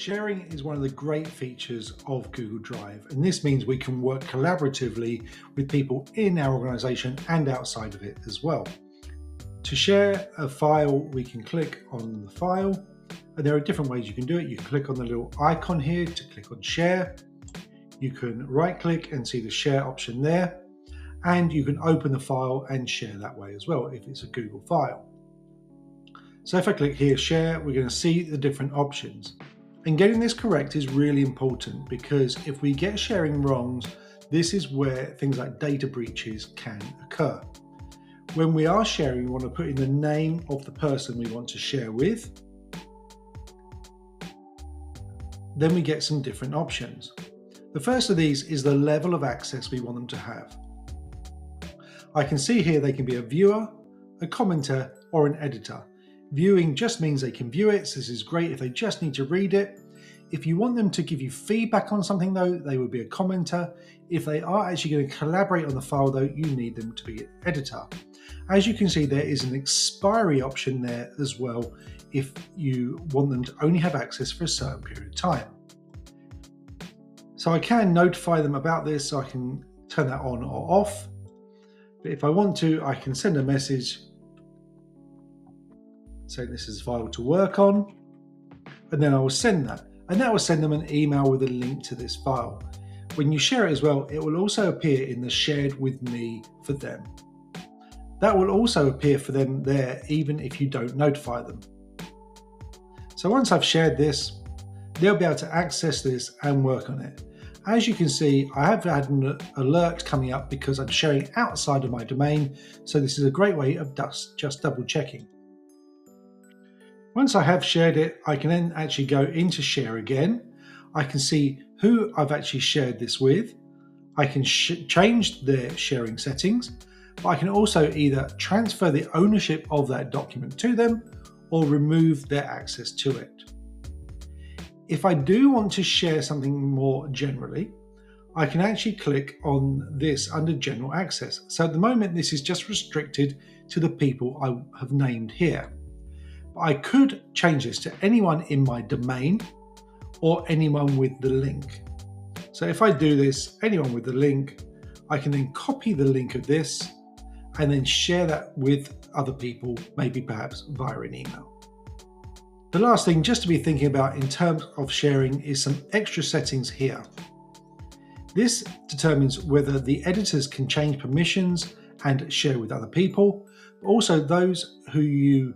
Sharing is one of the great features of Google Drive, and this means we can work collaboratively with people in our organization and outside of it as well. To share a file, we can click on the file, and there are different ways you can do it. You can click on the little icon here to click on share. You can right click and see the share option there, and you can open the file and share that way as well if it's a Google file. So if I click here, share, we're going to see the different options. And getting this correct is really important, because if we get sharing wrongs, this is where things like data breaches can occur. When we are sharing, we want to put in the name of the person we want to share with. Then we get some different options. The first of these is the level of access we want them to have. I can see here they can be a viewer, a commenter, or an editor. Viewing just means they can view it, so this is great if they just need to read it. If you want them to give you feedback on something though, they would be a commenter. If they are actually going to collaborate on the file though, you need them to be an editor. As you can see, there is an expiry option there as well if you want them to only have access for a certain period of time. So I can notify them about this, so I can turn that on or off. But if I want to, I can send a message saying this is a file to work on, and then I will send that. And that will send them an email with a link to this file. When you share it as well, it will also appear in the shared with me for them. That will also appear for them there, even if you don't notify them. So once I've shared this, they'll be able to access this and work on it. As you can see, I have had an alert coming up because I'm sharing outside of my domain. So this is a great way of just double checking. Once I have shared it, I can then actually go into share again. I can see who I've actually shared this with. I can change their sharing settings, but I can also either transfer the ownership of that document to them or remove their access to it. If I do want to share something more generally, I can actually click on this under general access. So at the moment, this is just restricted to the people I have named here. I could change this to anyone in my domain or anyone with the link. So if I do this, anyone with the link, I can then copy the link of this and then share that with other people, maybe perhaps via an email. The last thing just to be thinking about in terms of sharing is some extra settings here. This determines whether the editors can change permissions and share with other people, but also those who you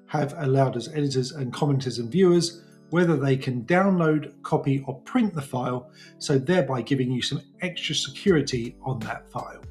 have allowed as editors and commenters and viewers, whether they can download, copy or print the file, so thereby giving you some extra security on that file.